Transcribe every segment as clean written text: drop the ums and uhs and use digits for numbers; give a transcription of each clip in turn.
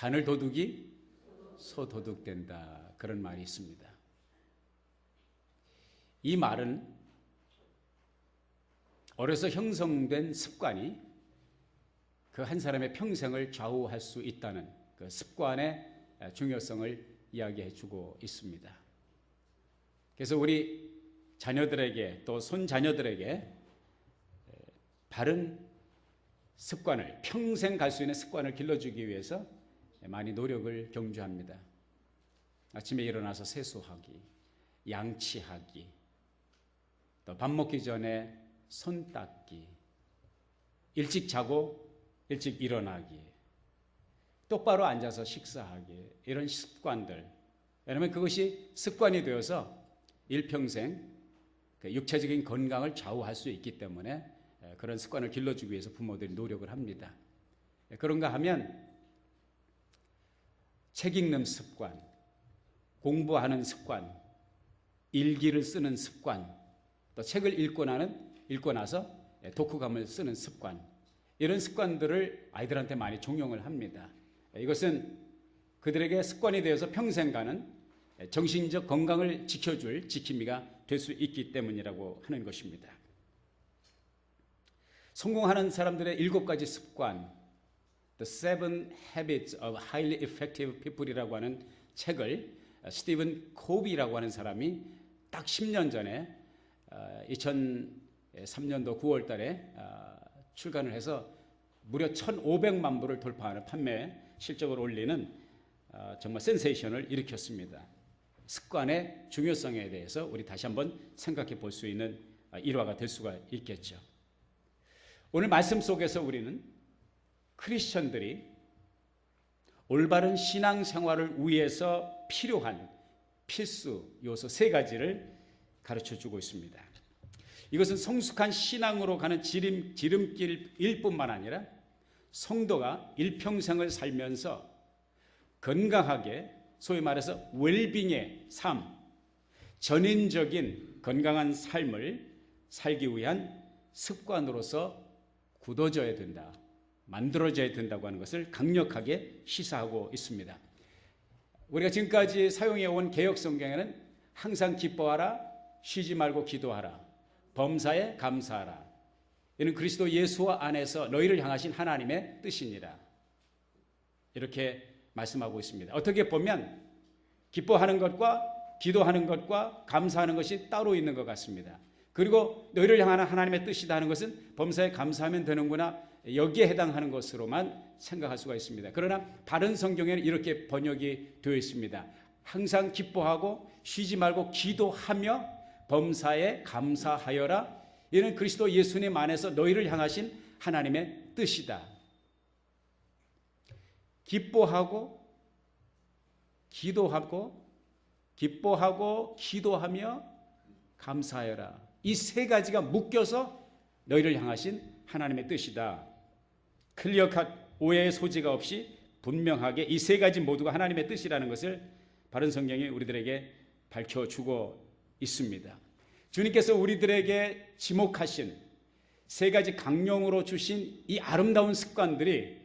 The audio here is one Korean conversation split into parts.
바늘 도둑이 소도둑된다. 그런 말이 있습니다. 이 말은 어려서 형성된 습관이 그 한 사람의 평생을 좌우할 수 있다는 그 습관의 중요성을 이야기해 주고 있습니다. 그래서 우리 자녀들에게 또 손자녀들에게 바른 습관을, 평생 갈 수 있는 습관을 길러주기 위해서 많이 노력을 경주합니다. 아침에 일어나서 세수하기, 양치하기, 또 밥 먹기 전에 손 닦기, 일찍 자고 일찍 일어나기, 똑바로 앉아서 식사하기, 이런 습관들. 왜냐하면 그것이 습관이 되어서 일평생 육체적인 건강을 좌우할 수 있기 때문에 그런 습관을 길러주기 위해서 부모들이 노력을 합니다. 그런가 하면 책 읽는 습관, 공부하는 습관, 일기를 쓰는 습관, 또 책을 읽고 나서 독후감을 쓰는 습관, 이런 습관들을 아이들한테 많이 종용을 합니다. 이것은 그들에게 습관이 되어서 평생 가는 정신적 건강을 지켜줄 지킴이가 될 수 있기 때문이라고 하는 것입니다. 성공하는 사람들의 7가지 습관, The Seven Habits of Highly Effective People이라고 하는 책을 스티븐 코비라고 하는 사람이 딱 10년 전에 2003년도 9월 달에 출간을 해서 무려 1,500만 부를 돌파하는 판매 실적을 올리는 정말 센세이션을 일으켰습니다. 습관의 중요성에 대해서 우리 다시 한번 생각해 볼 수 있는 일화가 될 수가 있겠죠. 오늘 말씀 속에서 우리는 크리스천들이 올바른 신앙생활을 위해서 필요한 필수 요소 3가지를 가르쳐주고 있습니다. 이것은 성숙한 신앙으로 가는 지름길일 뿐만 아니라 성도가 일평생을 살면서 건강하게, 소위 말해서 웰빙의 삶, 전인적인 건강한 삶을 살기 위한 습관으로서 굳어져야 된다, 만들어져야 된다고 하는 것을 강력하게 시사하고 있습니다. 우리가 지금까지 사용해온 개역성경에는 항상 기뻐하라, 쉬지 말고 기도하라, 범사에 감사하라, 이는 그리스도 예수 안에서 너희를 향하신 하나님의 뜻이니라, 이렇게 말씀하고 있습니다. 어떻게 보면 기뻐하는 것과 기도하는 것과 감사하는 것이 따로 있는 것 같습니다. 그리고 너희를 향하는 하나님의 뜻이다 하는 것은 범사에 감사하면 되는구나, 여기에 해당하는 것으로만 생각할 수가 있습니다. 그러나 다른 성경에는 이렇게 번역이 되어 있습니다. 항상 기뻐하고 쉬지 말고 기도하며 범사에 감사하여라, 이는 그리스도 예수님 안에서 너희를 향하신 하나님의 뜻이다. 기뻐하고 기도하며 감사하여라, 이 3가지가 묶여서 너희를 향하신 하나님의 뜻이다. 클리어컷 오해의 소지가 없이 분명하게 이 3가지 모두가 하나님의 뜻이라는 것을 바른 성경이 우리들에게 밝혀주고 있습니다. 주님께서 우리들에게 지목하신 3가지 강령으로 주신 이 아름다운 습관들이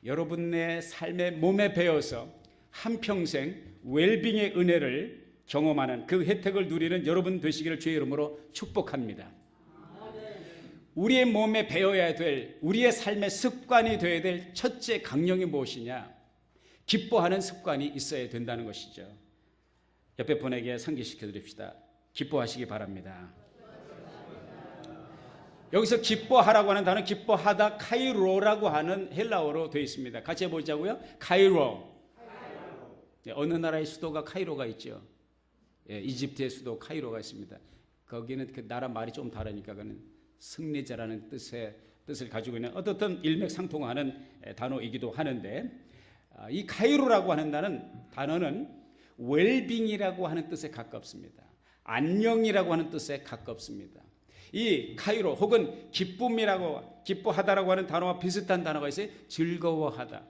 여러분의 삶의 몸에 배어서 한평생 웰빙의 은혜를 경험하는 그 혜택을 누리는 여러분 되시기를 주의 이름으로 축복합니다. 우리의 몸에 배어야 될, 우리의 삶의 습관이 되어야 될 첫째 강령이 무엇이냐? 기뻐하는 습관이 있어야 된다는 것이죠. 옆에 분에게 상기시켜 드립시다. 기뻐하시기 바랍니다. 여기서 기뻐하라고 하는 단어는 기뻐하다, 카이로라고 하는 헬라어로 되어 있습니다. 같이 해보자고요. 카이로. 어느 나라의 수도가 카이로가 있죠. 이집트의 수도 카이로가 있습니다. 거기는 그 나라 말이 좀 다르니까 그는 승리자라는 뜻을 가지고 있는 어떻든 일맥상통하는 단어이기도 하는데, 이 카이로라고 하는 단어는 웰빙이라고 하는 뜻에 가깝습니다. 안녕이라고 하는 뜻에 가깝습니다. 이 카이로 혹은 기뻐하다라고 하는 단어와 비슷한 단어가 있어요. 즐거워하다.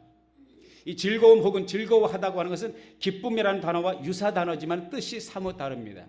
이 즐거움 혹은 즐거워하다고 하는 것은 기쁨이라는 단어와 유사 단어지만 뜻이 사뭇 다릅니다.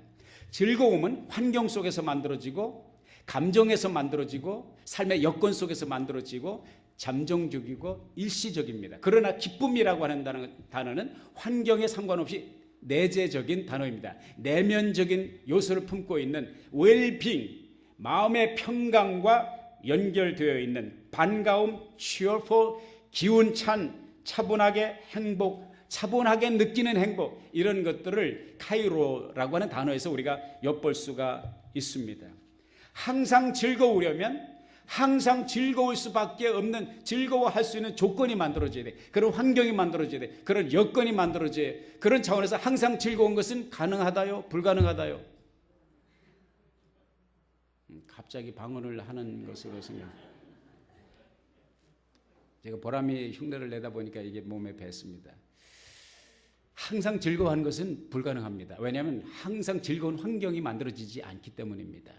즐거움은 환경 속에서 만들어지고, 감정에서 만들어지고, 삶의 여건 속에서 만들어지고, 잠정적이고 일시적입니다. 그러나 기쁨이라고 하는 단어는 환경에 상관없이 내재적인 단어입니다. 내면적인 요소를 품고 있는 웰빙, 마음의 평강과 연결되어 있는 반가움, cheerful, 기운찬, 차분하게 행복, 차분하게 느끼는 행복, 이런 것들을 카이로라고 하는 단어에서 우리가 엿볼 수가 있습니다. 항상 즐거우려면 항상 즐거울 수밖에 없는, 즐거워할 수 있는 조건이 만들어져야 돼. 그런 환경이 만들어져야 돼. 그런 여건이 만들어져야 돼. 그런 차원에서 항상 즐거운 것은 가능하다요? 불가능하다요? 갑자기 방언을 하는 것으로 생각. 제가 보람이 흉내를 내다 보니까 이게 몸에 뱄습니다. 항상 즐거워하는 것은 불가능합니다. 왜냐하면 항상 즐거운 환경이 만들어지지 않기 때문입니다.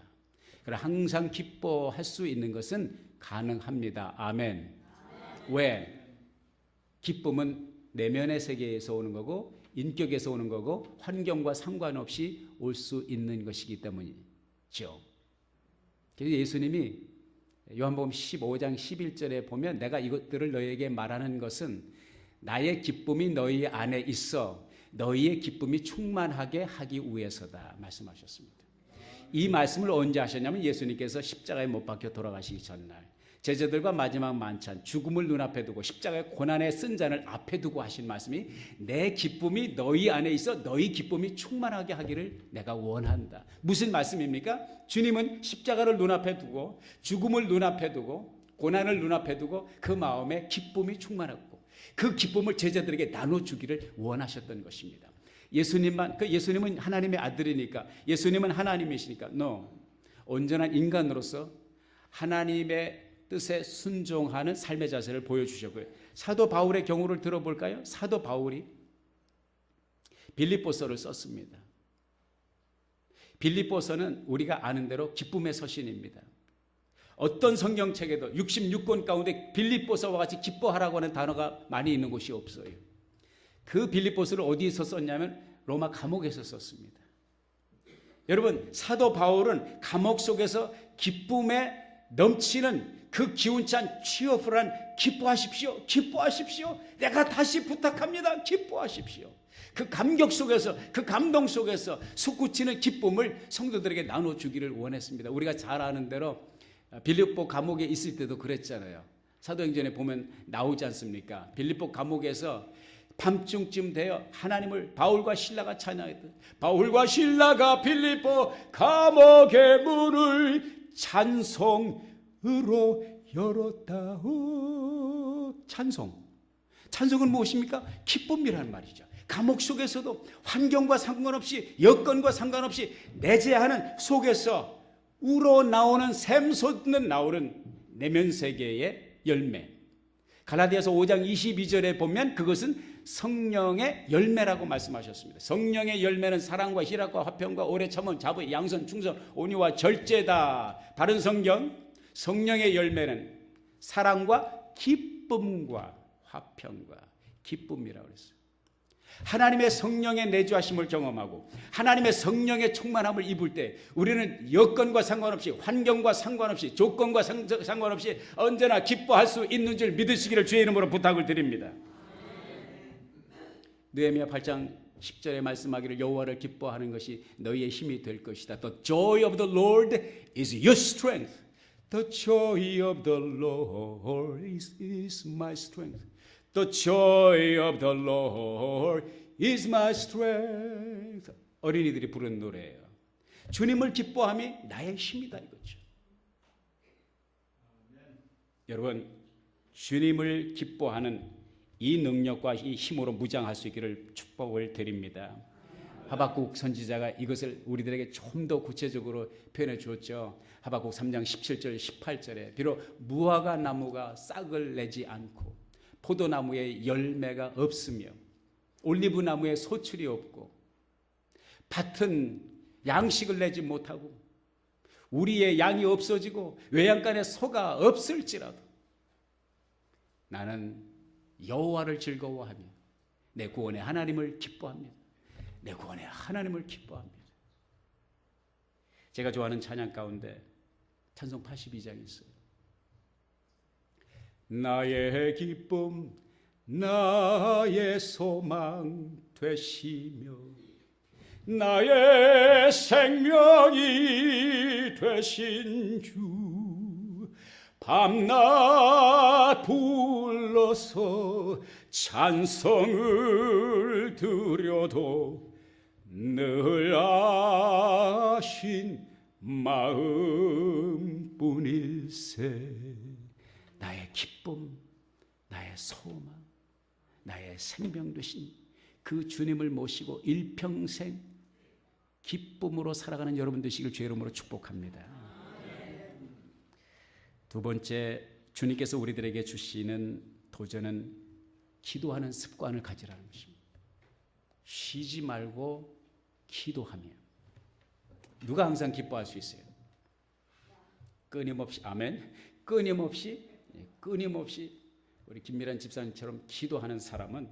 그러나 항상 기뻐할 수 있는 것은 가능합니다. 아멘. 왜? 기쁨은 내면의 세계에서 오는 거고 인격에서 오는 거고 환경과 상관없이 올 수 있는 것이기 때문이죠. 그래서 예수님이 요한복음 15장 11절에 보면 내가 이것들을 너희에게 말하는 것은 나의 기쁨이 너희 안에 있어 너희의 기쁨이 충만하게 하기 위해서다 말씀하셨습니다. 이 말씀을 언제 하셨냐면 예수님께서 십자가에 못 박혀 돌아가시기 전날 제자들과 마지막 만찬 죽음을 눈앞에 두고 십자가의 고난의 쓴 잔을 앞에 두고 하신 말씀이 내 기쁨이 너희 안에 있어 너희 기쁨이 충만하게 하기를 내가 원한다. 무슨 말씀입니까? 주님은 십자가를 눈앞에 두고 죽음을 눈앞에 두고 고난을 눈앞에 두고 그 마음에 기쁨이 충만했고 그 기쁨을 제자들에게 나눠주기를 원하셨던 것입니다. 예수님은 하나님의 아들이니까, 예수님은 하나님이시니까, 온전한 인간으로서 하나님의 뜻에 순종하는 삶의 자세를 보여주셨고요. 사도 바울의 경우를 들어볼까요? 사도 바울이 빌립보서를 썼습니다. 빌립보서는 우리가 아는 대로 기쁨의 서신입니다. 어떤 성경책에도 66권 가운데 빌립보서와 같이 기뻐하라고 하는 단어가 많이 있는 곳이 없어요. 그 빌립보서를 어디에서 썼냐면 로마 감옥에서 썼습니다. 여러분, 사도 바울은 감옥 속에서 기쁨에 넘치는 그 기운찬 취어풀한 기뻐하십시오, 기뻐하십시오, 내가 다시 부탁합니다, 기뻐하십시오. 그 감격 속에서, 그 감동 속에서 솟구치는 기쁨을 성도들에게 나눠주기를 원했습니다. 우리가 잘 아는 대로 빌립보 감옥에 있을 때도 그랬잖아요. 사도행전에 보면 나오지 않습니까? 빌립보 감옥에서 밤중쯤 되어 하나님을 바울과 실라가 찬양했던 바울과 실라가 빌립보 감옥의 문을 찬송으로 열었다오. 찬송은 무엇입니까? 기쁨이라는 말이죠. 감옥 속에서도 환경과 상관없이 여건과 상관없이 내재하는 속에서 우러나오는 샘솟는 나오는 내면 세계의 열매. 갈라디아서 5장 22절에 보면 그것은 성령의 열매라고 말씀하셨습니다. 성령의 열매는 사랑과 희락과 화평과 오래 참음, 자부, 양선, 충성, 온유와 절제다. 바른 성경, 성령의 열매는 사랑과 기쁨과 화평과 기쁨이라고 그랬어요. 하나님의 성령의 내주하심을 경험하고 하나님의 성령의 충만함을 입을 때 우리는 여건과 상관없이 환경과 상관없이 조건과 상관없이 언제나 기뻐할 수 있는 줄 믿으시기를 주의 이름으로 부탁을 드립니다. 느헤미야 8장 10절에 말씀하기를 여호와를 기뻐하는 것이 너희의 힘이 될 것이다. The joy of the Lord is your strength. The joy of the Lord is my strength. The joy of the Lord is my strength. 어린이들이 부르는 노래예요. 주님을 기뻐함이 나의 힘이다 이거죠. 여러분, 주님을 기뻐하는 이 능력과 이 힘으로 무장할 수 있기를 축복을 드립니다. 하박국 선지자가 이것을 우리들에게 좀 더 구체적으로 표현해 주었죠. 하박국 3장 17절 18절에 비록 무화과 나무가 싹을 내지 않고 포도나무에 열매가 없으며 올리브 나무에 소출이 없고 밭은 양식을 내지 못하고 우리의 양이 없어지고 외양간에 소가 없을지라도 나는 여호와를 즐거워하며 내 구원의 하나님을 기뻐합니다. 내 구원의 하나님을 기뻐합니다. 제가 좋아하는 찬양 가운데 찬송 82장이 있어요. 나의 기쁨 나의 소망 되시며 나의 생명이 되신 주 밤낮 불러서 찬송을 드려도 늘 아신 마음뿐일세. 나의 기쁨 나의 소망 나의 생명 되신 그 주님을 모시고 일평생 기쁨으로 살아가는 여러분 되시길 주의 이름으로 축복합니다. 두 번째, 주님께서 우리들에게 주시는 도전은 기도하는 습관을 가지라는 것입니다. 쉬지 말고 기도하며. 누가 항상 기뻐할 수 있어요? 끊임없이. 아멘. 끊임없이 우리 김미란 집사님처럼 기도하는 사람은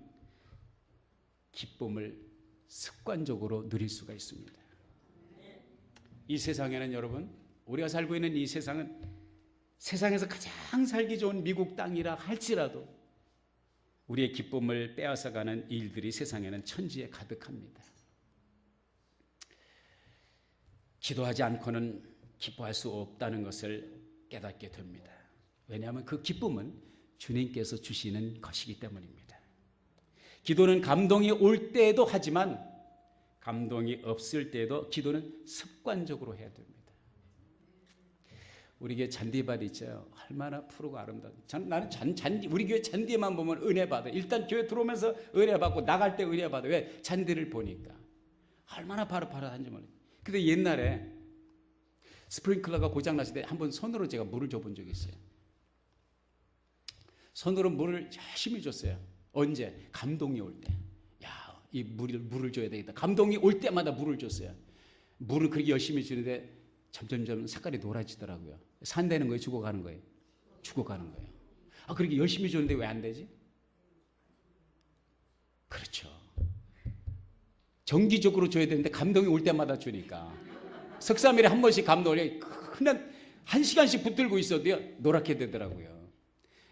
기쁨을 습관적으로 누릴 수가 있습니다. 이 세상에는 여러분, 우리가 살고 있는 이 세상은 세상에서 가장 살기 좋은 미국 땅이라 할지라도 우리의 기쁨을 빼앗아가는 일들이 세상에는 천지에 가득합니다. 기도하지 않고는 기뻐할 수 없다는 것을 깨닫게 됩니다. 왜냐하면 그 기쁨은 주님께서 주시는 것이기 때문입니다. 기도는 감동이 올 때에도 하지만 감동이 없을 때에도 기도는 습관적으로 해야 됩니다. 우리 교회 잔디밭 있죠. 얼마나 푸르고 아름다워. 나는 잔디, 우리 교회 잔디만 보면 은혜 받아. 일단 교회 들어오면서 은혜 받고 나갈 때 은혜 받아. 왜? 잔디를 보니까 얼마나 파릇파릇한지 몰라요. 근데 옛날에 스프링클러가 고장났을 때 한번 손으로 제가 물을 줘본 적이 있어요. 손으로 물을 열심히 줬어요. 언제? 감동이 올 때. 야, 이 물을 줘야 되겠다. 감동이 올 때마다 물을 줬어요. 물을 그렇게 열심히 주는데 점점점 색깔이 노라지더라고요. 산다는 거예요? 죽어가는 거예요? 죽어가는 거예요. 아, 그렇게 열심히 줬는데 왜 안 되지? 그렇죠. 정기적으로 줘야 되는데 감동이 올 때마다 주니까. 석삼일에 한 번씩 감동을 그냥 1시간씩 붙들고 있어도요, 노랗게 되더라고요.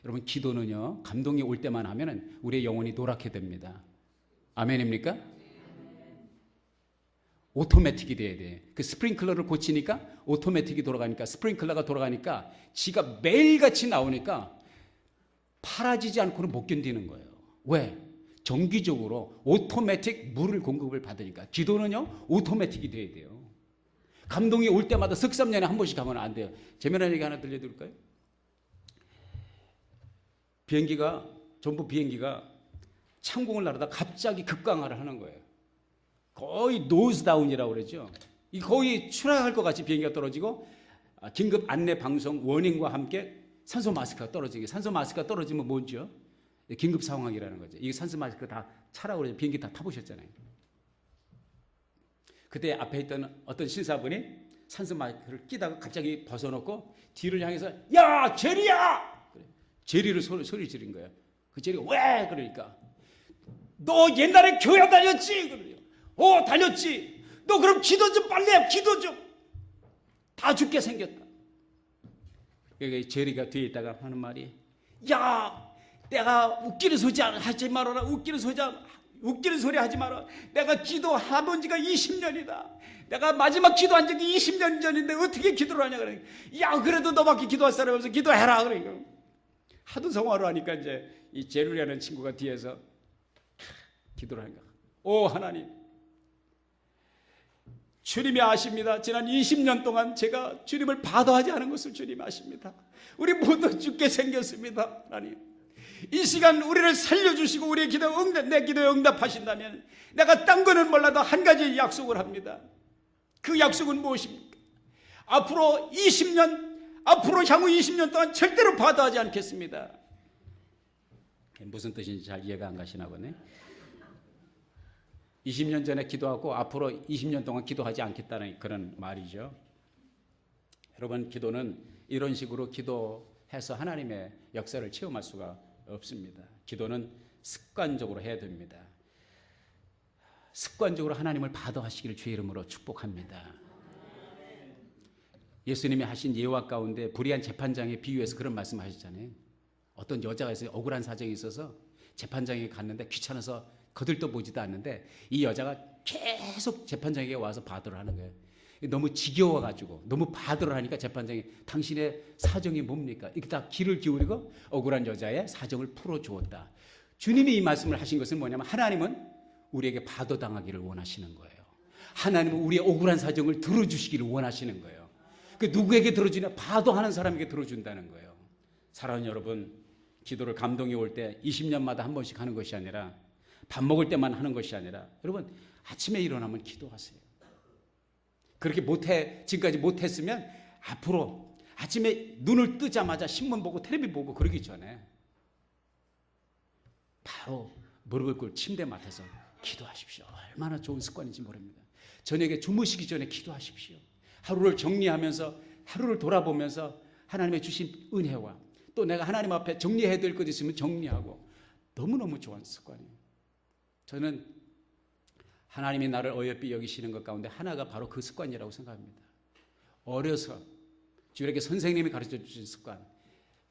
여러분, 기도는요, 감동이 올 때만 하면은 우리의 영혼이 노랗게 됩니다. 아멘입니까? 오토매틱이 돼야 돼. 그 스프링클러를 고치니까 오토매틱이 돌아가니까, 스프링클러가 돌아가니까 지가 매일같이 나오니까 파라지지 않고는 못 견디는 거예요. 왜? 정기적으로 오토매틱 물을 공급을 받으니까. 기도는요, 오토매틱이 돼야 돼요. 감동이 올 때마다 석삼년에 한 번씩 가면 안 돼요. 재미난 얘기 하나 들려드릴까요? 전부 비행기가 창공을 나르다 갑자기 급강하를 하는 거예요. 거의 노즈다운이라고 그러죠. 거의 추락할 것 같이 비행기가 떨어지고, 긴급 안내 방송 워닝과 함께 산소 마스크가 떨어지게. 산소 마스크가 떨어지면 뭐죠? 긴급 상황이라는 거죠. 이 산소 마스크 다 차라고 그러죠. 비행기 다 타보셨잖아요. 그때 앞에 있던 어떤 신사분이 산소 마스크를 끼다가 갑자기 벗어놓고 뒤를 향해서, 야, 제리야! 제리를 소리 지른 거예요. 그 제리가 왜? 그러니까, 너 옛날에 교회 다녔지? 그래요. 다녔지. 너 그럼 기도 좀 빨리 해. 기도 좀. 다 죽게 생겼다. 여기 제리가 뒤에 있다가 하는 말이, 야, 내가 웃기는 소리 하지 말아라. 웃기는 소리 하지 마라. 내가 기도하던 지가 20년이다. 내가 마지막 기도한 적이 20년 전인데 어떻게 기도를 하냐. 그래. 야, 그래도 너밖에 기도할 사람이 없어. 기도해라. 그래. 하도 성화로 하니까 이제 이 제루리라는 친구가 뒤에서 기도를 하는 거야. 오 하나님, 주님이 아십니다. 지난 20년 동안 제가 주님을 받아하지 않은 것을 주님이 아십니다. 우리 모두 죽게 생겼습니다. 하나님, 이 시간 우리를 살려주시고 우리의 내 기도에 응답하신다면 내가 딴 거는 몰라도 한 가지 약속을 합니다. 그 약속은 무엇입니까? 앞으로 향후 20년 동안 절대로 받아하지 않겠습니다. 무슨 뜻인지 잘 이해가 안 가시나 보네. 20년 전에 기도하고 앞으로 20년 동안 기도하지 않겠다는 그런 말이죠. 여러분, 기도는 이런 식으로 기도해서 하나님의 역사를 체험할 수가 없습니다. 기도는 습관적으로 해야 됩니다. 습관적으로 하나님을 받아하시기를 주의 이름으로 축복합니다. 예수님이 하신 예화 가운데 불의한 재판장에 비유해서 그런 말씀 하셨잖아요. 어떤 여자가 있어요. 억울한 사정이 있어서 재판장에 갔는데 귀찮아서 거들떠 보지도 않는데 이 여자가 계속 재판장에게 와서 바도를 하는 거예요. 너무 지겨워가지고 너무 바도를 하니까 재판장이 당신의 사정이 뭡니까? 이렇게 다 귀를 기울이고 억울한 여자의 사정을 풀어주었다. 주님이 이 말씀을 하신 것은 뭐냐면 하나님은 우리에게 바도당하기를 원하시는 거예요. 하나님은 우리의 억울한 사정을 들어주시기를 원하시는 거예요. 그 누구에게 들어주냐? 바도하는 사람에게 들어준다는 거예요. 사랑하는 여러분, 기도를 감동이 올 때 20년마다 한 번씩 하는 것이 아니라 밥 먹을 때만 하는 것이 아니라 여러분 아침에 일어나면 기도하세요. 그렇게 지금까지 못했으면 앞으로 아침에 눈을 뜨자마자 신문 보고 텔레비 보고 그러기 전에 바로 무릎을 꿇고 침대 맡아서 기도하십시오. 얼마나 좋은 습관인지 모릅니다. 저녁에 주무시기 전에 기도하십시오. 하루를 정리하면서 하루를 돌아보면서 하나님의 주신 은혜와 또 내가 하나님 앞에 정리해야 될 것 있으면 정리하고 너무너무 좋은 습관이에요. 저는 하나님이 나를 어여삐 여기시는 것 가운데 하나가 바로 그 습관이라고 생각합니다. 어려서 주일에게 선생님이 가르쳐 주신 습관.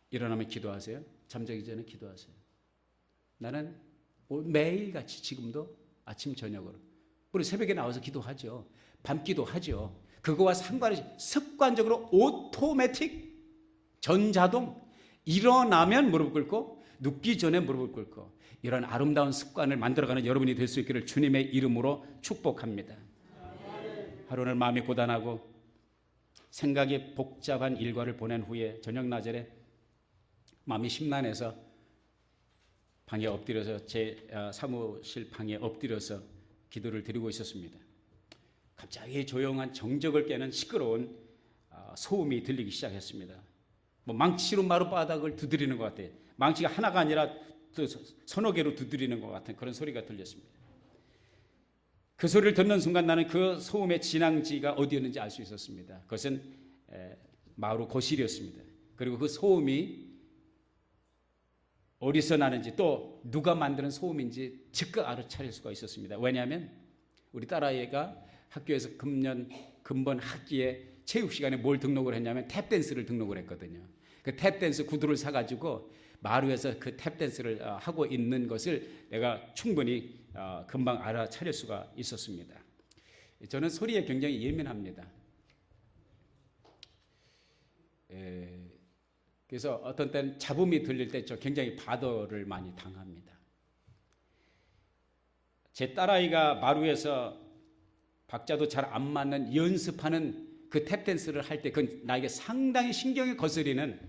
일어나면 기도하세요. 잠자기 전에 기도하세요. 나는 매일같이 지금도 아침 저녁으로 우리 새벽에 나와서 기도하죠. 밤기도 하죠. 그거와 상관없이 습관적으로 오토매틱 전자동 일어나면 무릎 꿇고 눕기 전에 무릎을 꿇고 이런 아름다운 습관을 만들어가는 여러분이 될 수 있기를 주님의 이름으로 축복합니다. 하루는 마음이 고단하고 생각이 복잡한 일과를 보낸 후에 저녁 나절에 마음이 심란해서 방에 엎드려서 제 사무실 방에 엎드려서 기도를 드리고 있었습니다. 갑자기 조용한 정적을 깨는 시끄러운 소음이 들리기 시작했습니다. 뭐 망치로 마룻바닥을 두드리는 것 같아요. 망치가 하나가 아니라 서너 개로 두드리는 것 같은 그런 소리가 들렸습니다. 그 소리를 듣는 순간 나는 그 소음의 진앙지가 어디였는지 알 수 있었습니다. 그것은 마루 거실이었습니다. 그리고 그 소음이 어디서 나는지 또 누가 만드는 소음인지 즉각 알아차릴 수가 있었습니다. 왜냐하면 우리 딸아이가 학교에서 금번 학기에 체육 시간에 뭘 등록을 했냐면 탭댄스를 등록을 했거든요. 그 탭댄스 구두를 사가지고 마루에서 그 탭댄스를 하고 있는 것을 내가 충분히 금방 알아차릴 수가 있었습니다. 저는 소리에 굉장히 예민합니다. 그래서 어떤 때는 잡음이 들릴 때 저 굉장히 바도를 많이 당합니다. 제 딸아이가 마루에서 박자도 잘 안 맞는 연습하는 그 탭댄스를 할 때 그건 나에게 상당히 신경이 거스리는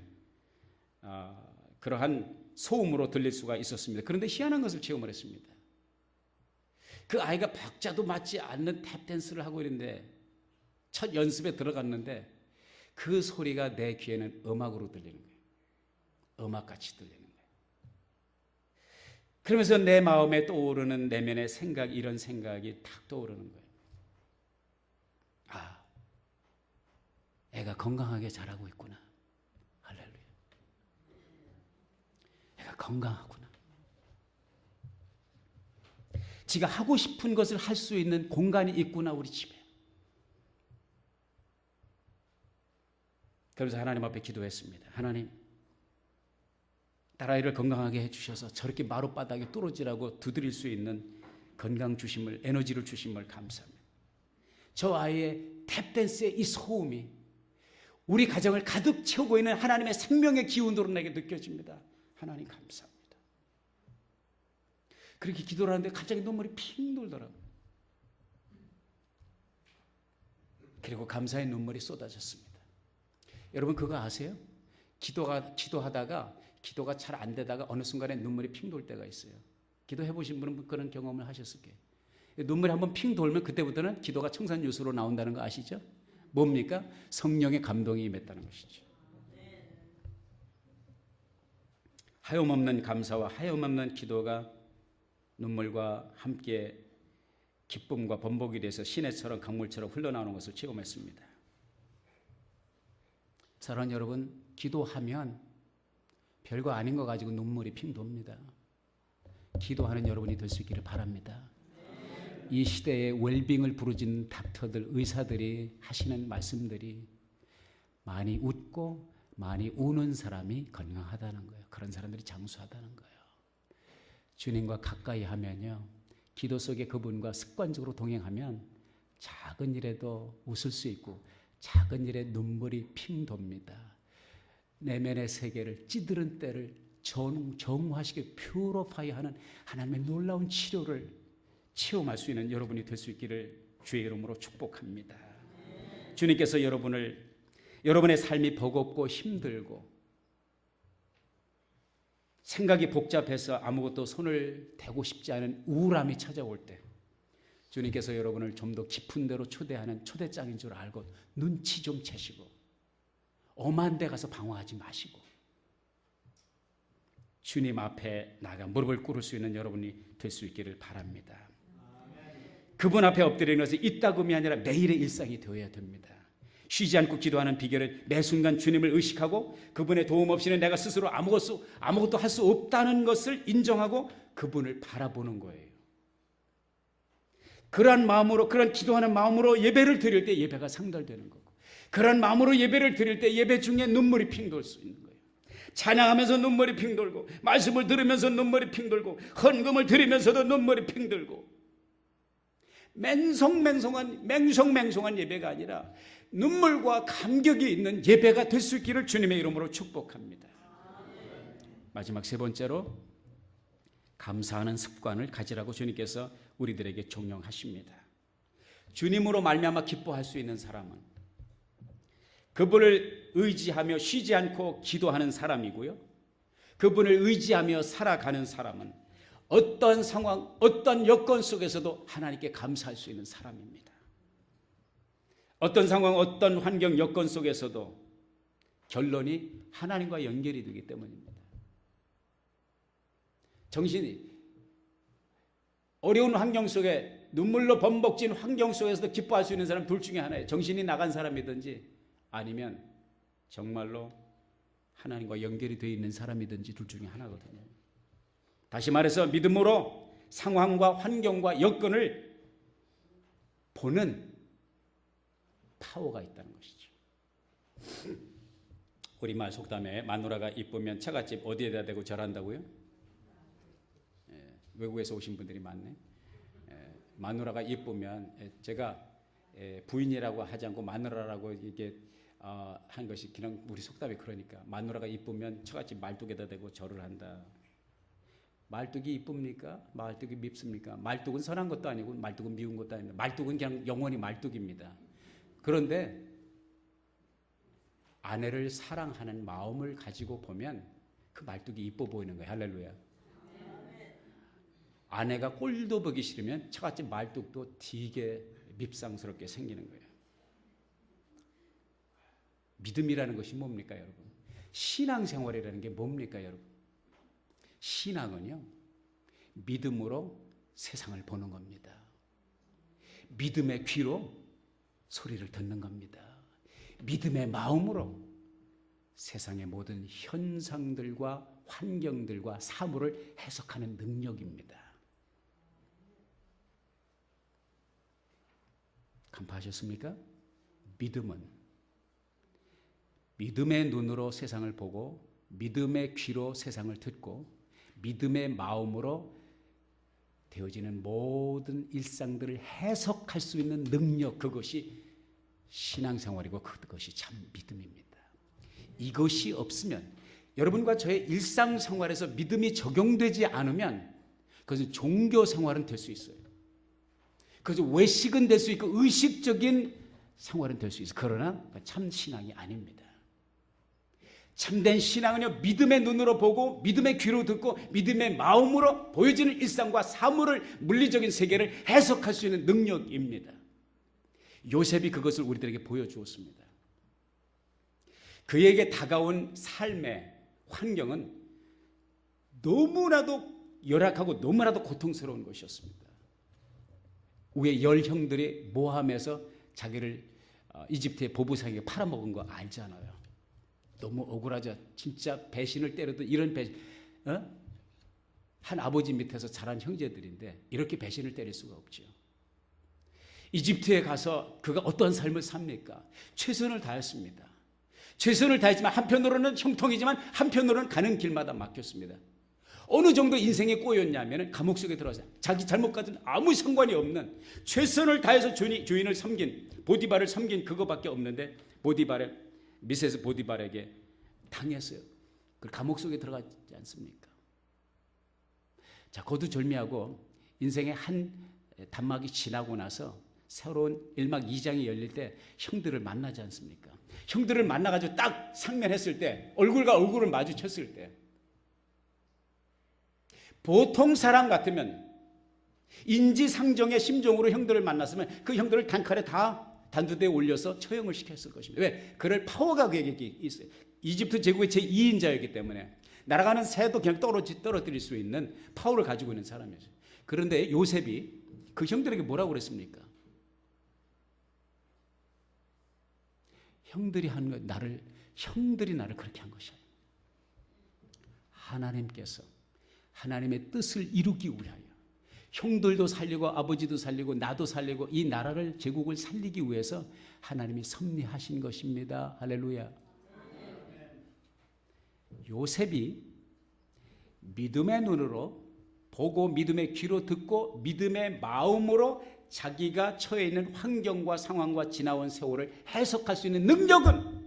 그러한 소음으로 들릴 수가 있었습니다. 그런데 희한한 것을 체험을 했습니다. 그 아이가 박자도 맞지 않는 탭댄스를 하고 있는데 첫 연습에 들어갔는데 그 소리가 내 귀에는 음악으로 들리는 거예요. 음악같이 들리는 거예요. 그러면서 내 마음에 떠오르는 내면의 생각, 이런 생각이 탁 떠오르는 거예요. 아, 애가 건강하게 자라고 있구나. 할렐루야. 애가 건강하구나. 지가 하고 싶은 것을 할 수 있는 공간이 있구나, 우리 집에. 그래서 하나님 앞에 기도했습니다. 하나님, 딸아이를 건강하게 해주셔서 저렇게 마룻바닥에 뚫어지라고 두드릴 수 있는 건강 주심을, 에너지를 주심을 감사합니다. 저 아이의 탭댄스의 이 소음이 우리 가정을 가득 채우고 있는 하나님의 생명의 기운으로 내게 느껴집니다. 하나님 감사합니다. 그렇게 기도를 하는데 갑자기 눈물이 핑 돌더라고요. 그리고 감사의 눈물이 쏟아졌습니다. 여러분 그거 아세요? 기도하다가 기도가 잘 안 되다가 어느 순간에 눈물이 핑 돌 때가 있어요. 기도해 보신 분은 그런 경험을 하셨을 거예요. 눈물이 한번 핑 돌면 그때부터는 기도가 청산유수로 나온다는 거 아시죠? 뭡니까? 성령의 감동이 임했다는 것이죠. 하염없는 감사와 하염없는 기도가 눈물과 함께 기쁨과 번복이 돼서 시내처럼 강물처럼 흘러나오는 것을 체험했습니다. 사랑하는 여러분, 기도하면 별거 아닌 거 가지고 눈물이 핑 돕니다. 기도하는 여러분이 될 수 있기를 바랍니다. 이 시대의 웰빙을 부르짖는 닥터들, 의사들이 하시는 말씀들이 많이 웃고 많이 우는 사람이 건강하다는 거예요. 그런 사람들이 장수하다는 거예요. 주님과 가까이 하면요, 기도 속에 그분과 습관적으로 동행하면 작은 일에도 웃을 수 있고 작은 일에 눈물이 핑 돕니다. 내면의 세계를 찌드른 때를 정화시키고 퓨어파이하는 하나님의 놀라운 치료를 체험할 수 있는 여러분이 될 수 있기를 주의 이름으로 축복합니다. 주님께서 여러분의 삶이 버겁고 힘들고 생각이 복잡해서 아무것도 손을 대고 싶지 않은 우울함이 찾아올 때 주님께서 여러분을 좀 더 깊은 데로 초대하는 초대장인 줄 알고 눈치 좀 채시고 엄한 데 가서 방황하지 마시고 주님 앞에 나가 무릎을 꿇을 수 있는 여러분이 될 수 있기를 바랍니다. 그분 앞에 엎드리는 것은 이따금이 아니라 매일의 일상이 되어야 됩니다. 쉬지 않고 기도하는 비결은 매 순간 주님을 의식하고 그분의 도움 없이는 내가 스스로 아무것도 할 수 없다는 것을 인정하고 그분을 바라보는 거예요. 그러한 마음으로, 그런 기도하는 마음으로 예배를 드릴 때 예배가 상달되는 거고, 그런 마음으로 예배를 드릴 때 예배 중에 눈물이 핑 돌 수 있는 거예요. 찬양하면서 눈물이 핑 돌고, 말씀을 들으면서 눈물이 핑 돌고, 헌금을 드리면서도 눈물이 핑 돌고, 맹성맹성한 예배가 아니라 눈물과 감격이 있는 예배가 될 수 있기를 주님의 이름으로 축복합니다. 마지막 세 번째로 감사하는 습관을 가지라고 주님께서 우리들에게 종용하십니다. 주님으로 말미암아 기뻐할 수 있는 사람은 그분을 의지하며 쉬지 않고 기도하는 사람이고요, 그분을 의지하며 살아가는 사람은 어떤 상황, 어떤 여건 속에서도 하나님께 감사할 수 있는 사람입니다. 어떤 상황, 어떤 환경, 여건 속에서도 결론이 하나님과 연결이 되기 때문입니다. 정신이 어려운 환경 속에 눈물로 범벅진 환경 속에서도 기뻐할 수 있는 사람 둘 중에 하나예요. 정신이 나간 사람이든지 아니면 정말로 하나님과 연결이 되어 있는 사람이든지 둘 중에 하나거든요. 다시 말해서 믿음으로 상황과 환경과 여건을 보는 파워가 있다는 것이죠. 우리말 속담에 마누라가 이쁘면 처갓집 어디에다 대고 절한다고요? 외국에서 오신 분들이 많네. 마누라가 이쁘면 제가 부인이라고 하지 않고 마누라라고 이게 한 것이 그냥 우리 속담이 그러니까 마누라가 이쁘면 처갓집 말뚝에다 대고 절을 한다. 말뚝이 이쁩니까? 말뚝이 밉습니까? 말뚝은 선한 것도 아니고 말뚝은 미운 것도 아닙니다. 말뚝은 그냥 영원히 말뚝입니다. 그런데 아내를 사랑하는 마음을 가지고 보면 그 말뚝이 이뻐 보이는 거예요. 할렐루야. 아내가 꼴도 보기 싫으면 처갓집 말뚝도 되게 밉상스럽게 생기는 거예요. 믿음이라는 것이 뭡니까, 여러분? 신앙생활이라는 게 뭡니까, 여러분? 신앙은요, 믿음으로 세상을 보는 겁니다. 믿음의 귀로 소리를 듣는 겁니다. 믿음의 마음으로 세상의 모든 현상들과 환경들과 사물을 해석하는 능력입니다. 간파하셨습니까? 믿음은 믿음의 눈으로 세상을 보고 믿음의 귀로 세상을 듣고 믿음의 마음으로 되어지는 모든 일상들을 해석할 수 있는 능력, 그것이 신앙생활이고 그것이 참 믿음입니다. 이것이 없으면 여러분과 저의 일상생활에서 믿음이 적용되지 않으면 그것은 종교생활은 될 수 있어요. 그것은 외식은 될 수 있고 의식적인 생활은 될 수 있어요. 그러나 참 신앙이 아닙니다. 참된 신앙은요, 믿음의 눈으로 보고 믿음의 귀로 듣고 믿음의 마음으로 보여지는 일상과 사물을, 물리적인 세계를 해석할 수 있는 능력입니다. 요셉이 그것을 우리들에게 보여주었습니다. 그에게 다가온 삶의 환경은 너무나도 열악하고 너무나도 고통스러운 것이었습니다. 위에 10형들이 모함해서 자기를 이집트의 보부상에게 팔아먹은 거 알잖아요. 너무 억울하죠. 진짜 배신을 때려도 이런 배신, 한 아버지 밑에서 자란 형제들인데 이렇게 배신을 때릴 수가 없죠. 이집트에 가서 그가 어떤 삶을 삽니까? 최선을 다했습니다. 최선을 다했지만 한편으로는 형통이지만 한편으로는 가는 길마다 막혔습니다. 어느 정도 인생에 꼬였냐면 감옥 속에 들어가서 자기 잘못과는 아무 상관이 없는 최선을 다해서 주인을 섬긴 보디발을 섬긴 그거밖에 없는데 미세스 보디발에게 당했어요. 그 감옥 속에 들어가지 않습니까? 자, 거두절미하고 인생의 한 단막이 지나고 나서 새로운 1막 2장이 열릴 때 형들을 만나지 않습니까? 형들을 만나가지고 딱 상면했을 때 얼굴과 얼굴을 마주쳤을 때 보통 사람 같으면 인지상정의 심정으로 형들을 만났으면 그 형들을 단칼에 다 단두대에 올려서 처형을 시켰을 것입니다. 왜? 그럴 파워가 그에게 있어요. 이집트 제국의 제2인자였기 때문에 날아가는 새도 그냥 떨어뜨릴 수 있는 파워를 가지고 있는 사람이었어요. 그런데 요셉이 그 형들에게 뭐라고 그랬습니까? 형들이 나를 그렇게 한 것이야. 하나님께서 하나님의 뜻을 이루기 위하여 형들도 살리고 아버지도 살리고 나도 살리고 이 나라를 제국을 살리기 위해서 하나님이 섭리하신 것입니다. 할렐루야. 요셉이 믿음의 눈으로 보고 믿음의 귀로 듣고 믿음의 마음으로 자기가 처해 있는 환경과 상황과 지나온 세월을 해석할 수 있는 능력은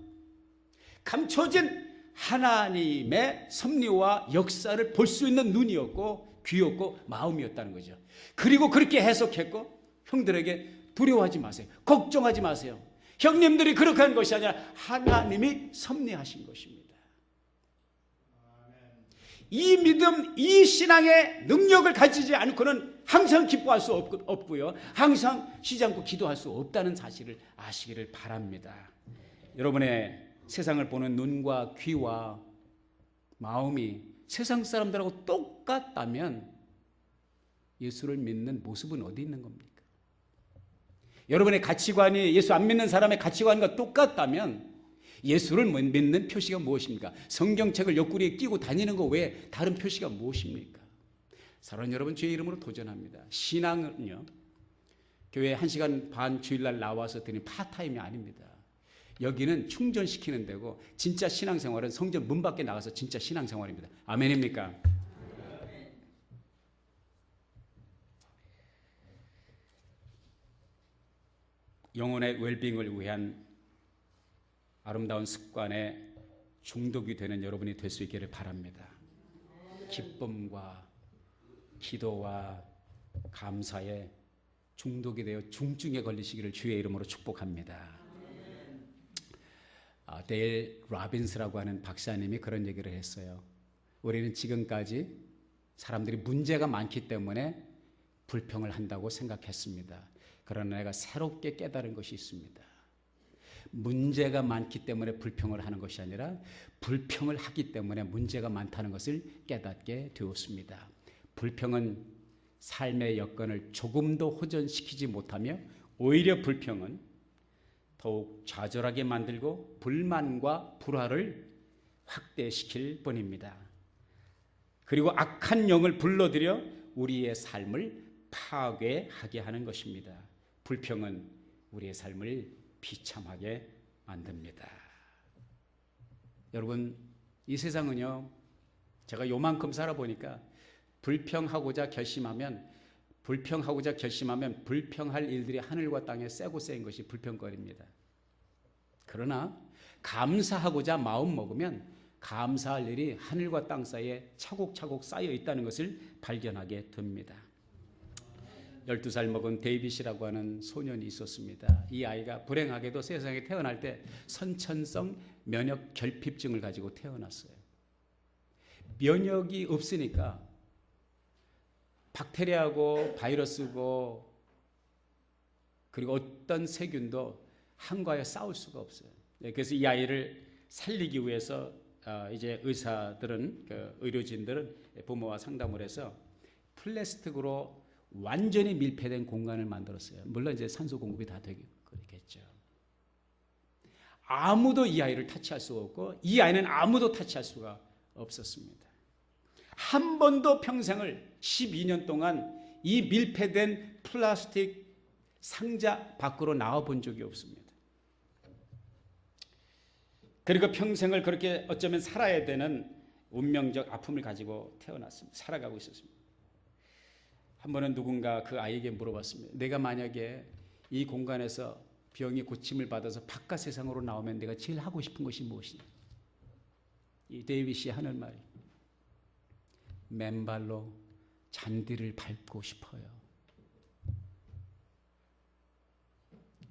감춰진 하나님의 섭리와 역사를 볼 수 있는 눈이었고 귀였고 마음이었다는 거죠. 그리고 그렇게 해석했고 형들에게 두려워하지 마세요. 걱정하지 마세요. 형님들이 그렇게 한 것이 아니라 하나님이 섭리하신 것입니다. 이 믿음, 이 신앙의 능력을 가지지 않고는 항상 기뻐할 수 없고요. 항상 쉬지 않고 기도할 수 없다는 사실을 아시기를 바랍니다. 여러분의 세상을 보는 눈과 귀와 마음이 세상 사람들하고 똑같다면 예수를 믿는 모습은 어디 있는 겁니까? 여러분의 가치관이 예수 안 믿는 사람의 가치관과 똑같다면 예수를 믿는 표시가 무엇입니까? 성경책을 옆구리에 끼고 다니는 거 외에 다른 표시가 무엇입니까? 사랑하는 여러분, 주의 이름으로 도전합니다. 신앙은요, 교회에 1시간 반 주일날 나와서 드리는 파타임이 아닙니다. 여기는 충전시키는 데고 진짜 신앙생활은 성전 문 밖에 나가서 진짜 신앙생활입니다. 아멘입니까? 영혼의 웰빙을 위한 아름다운 습관에 중독이 되는 여러분이 될 수 있기를 바랍니다. 기쁨과 기도와 감사에 중독이 되어 중증에 걸리시기를 주의 이름으로 축복합니다. 데일 라빈스라고 하는 박사님이 그런 얘기를 했어요. 우리는 지금까지 사람들이 문제가 많기 때문에 불평을 한다고 생각했습니다. 그러나 내가 새롭게 깨달은 것이 있습니다. 문제가 많기 때문에 불평을 하는 것이 아니라 불평을 하기 때문에 문제가 많다는 것을 깨닫게 되었습니다. 불평은 삶의 여건을 조금도 호전시키지 못하며 오히려 불평은 더욱 좌절하게 만들고 불만과 불화를 확대시킬 뿐입니다. 그리고 악한 영을 불러들여 우리의 삶을 파괴하게 하는 것입니다. 불평은 우리의 삶을 비참하게 만듭니다. 여러분, 이 세상은요, 제가 요만큼 살아보니까 불평하고자 결심하면 불평할 일들이 하늘과 땅에 세고 세인 것이 불평거리입니다. 그러나 감사하고자 마음 먹으면 감사할 일이 하늘과 땅 사이에 차곡차곡 쌓여 있다는 것을 발견하게 됩니다. 12살 먹은 데이빗이라고 하는 소년이 있었습니다. 이 아이가 불행하게도 세상에 태어날 때 선천성 면역 결핍증을 가지고 태어났어요. 면역이 없으니까 박테리아고 바이러스고 그리고 어떤 세균도 한과에 싸울 수가 없어요. 그래서 이 아이를 살리기 위해서 이제 의료진들은 부모와 상담을 해서 플라스틱으로 완전히 밀폐된 공간을 만들었어요. 물론 이제 산소 공급이 다 되겠죠. 아무도 이 아이를 터치할 수가 없고 이 아이는 아무도 터치할 수가 없었습니다. 한 번도 평생을 12년 동안 이 밀폐된 플라스틱 상자 밖으로 나와 본 적이 없습니다. 그리고 평생을 그렇게 어쩌면 살아야 되는 운명적 아픔을 가지고 태어났습니다. 살아가고 있었습니다. 한 번은 누군가 그 아이에게 물어봤습니다. 내가 만약에 이 공간에서 병이 고침을 받아서 바깥 세상으로 나오면 내가 제일 하고 싶은 것이 무엇이냐? 이 데이빗이 하는 말이 맨발로 잔디를 밟고 싶어요.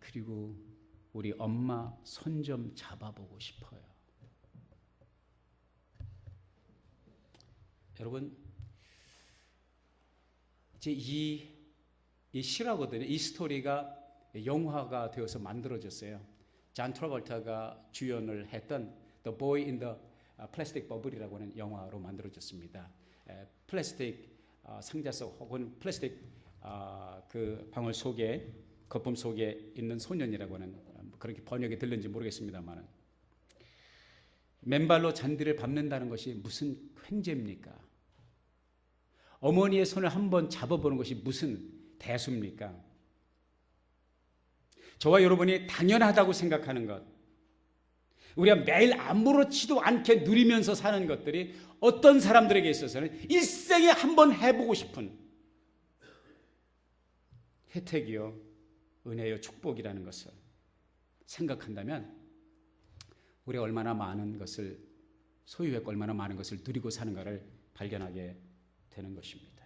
그리고 우리 엄마 손 좀 잡아보고 싶어요. 여러분, 이제 이 실화거든요. 이 스토리가 영화가 되어서 만들어졌어요. 잔 트라볼타가 주연을 했던 The Boy in the Plastic Bubble이라고 하는 영화로 만들어졌습니다. 플라스틱 상자 속 혹은 플라스틱 그 방울 속에 거품 속에 있는 소년이라고 하는 그렇게 번역이 들렸는지 모르겠습니다만 맨발로 잔디를 밟는다는 것이 무슨 횡재입니까? 어머니의 손을 한번 잡아보는 것이 무슨 대수입니까? 저와 여러분이 당연하다고 생각하는 것, 우리가 매일 아무렇지도 않게 누리면서 사는 것들이 어떤 사람들에게 있어서는 일생에 한번 해보고 싶은 혜택이요, 은혜요, 축복이라는 것을 생각한다면 우리가 얼마나 많은 것을 소유했고 얼마나 많은 것을 누리고 사는가를 발견하게 되는 것입니다.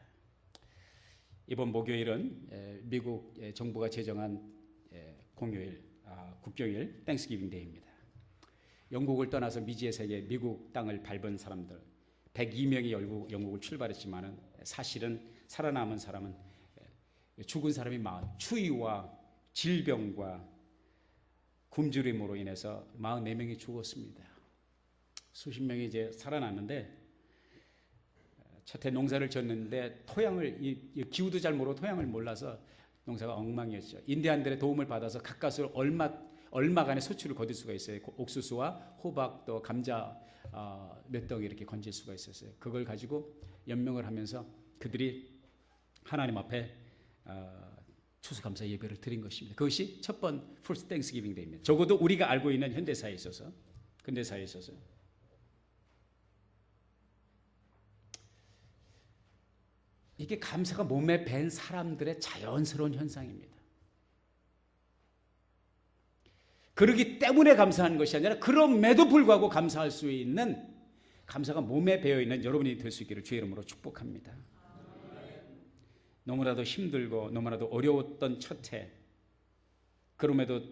이번 목요일은 미국 정부가 제정한 공휴일, 국교일, 땡스기빙 데이입니다. 영국을 떠나서 미지의 세계 미국 땅을 밟은 사람들 102명이 영국을 출발했지만 사실은 살아남은 사람은 죽은 사람이 추위와 질병과 굶주림으로 인해서 44명이 죽었습니다. 수십 명이 이제 살아났는데 첫해 농사를 졌는데 토양을 이 기후도 잘 모르고 토양을 몰라서 농사가 엉망이었죠. 인디안들의 도움을 받아서 가까스로 얼마간의 소출을 거둘 수가 있어요. 옥수수와 호박 또 감자 몇 덩이 이렇게 건질 수가 있었어요. 그걸 가지고 연명을 하면서 그들이 하나님 앞에 추수감사 예배를 드린 것입니다. 그것이 첫 번 First Thanksgiving Day입니다. 적어도 우리가 알고 있는 현대사에 있어서 근대사에 있어서 이게 감사가 몸에 밴 사람들의 자연스러운 현상입니다. 그러기 때문에 감사하는 것이 아니라 그럼에도 불구하고 감사할 수 있는 감사가 몸에 배어있는 여러분이 될 수 있기를 주의 이름으로 축복합니다. 너무나도 힘들고 너무나도 어려웠던 첫 해, 그럼에도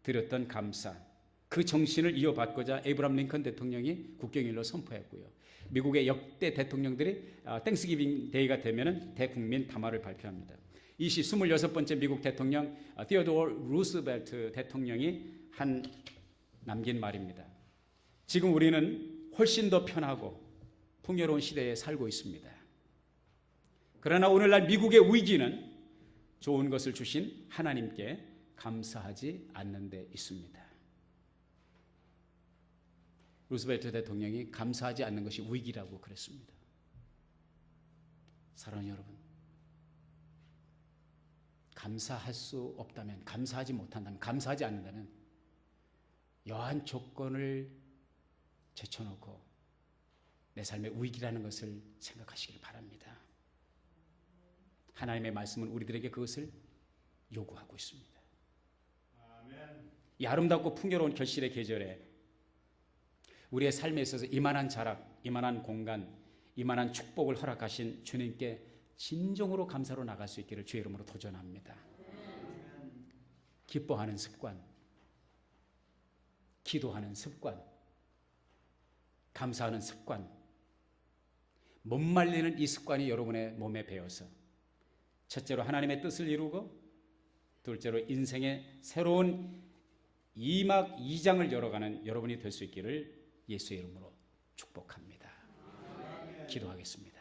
드렸던 감사, 그 정신을 이어받고자 에이브람 링컨 대통령이 국경일로 선포했고요. 미국의 역대 대통령들이 땡스기빙 데이가 되면 대국민 담화를 발표합니다. 26번째 미국 대통령 티어도어 루스벨트 대통령이 남긴 말입니다. 지금 우리는 훨씬 더 편하고 풍요로운 시대에 살고 있습니다. 그러나 오늘날 미국의 위기는 좋은 것을 주신 하나님께 감사하지 않는 데 있습니다. 루스벨트 대통령이 감사하지 않는 것이 위기라고 그랬습니다. 사랑하는 여러분, 감사할 수 없다면, 감사하지 못한다면, 감사하지 않는다면 여한 조건을 제쳐놓고 내 삶의 위기라는 것을 생각하시길 바랍니다. 하나님의 말씀은 우리들에게 그것을 요구하고 있습니다. 아멘. 이 아름답고 풍요로운 결실의 계절에 우리의 삶에 있어서 이만한 자락, 이만한 공간, 이만한 축복을 허락하신 주님께 진정으로 감사로 나갈 수 있기를 주의 이름으로 도전합니다. 기뻐하는 습관, 기도하는 습관, 감사하는 습관, 못 말리는 이 습관이 여러분의 몸에 배어서 첫째로 하나님의 뜻을 이루고 둘째로 인생의 새로운 2막 2장을 열어가는 여러분이 될 수 있기를 예수의 이름으로 축복합니다. 기도하겠습니다.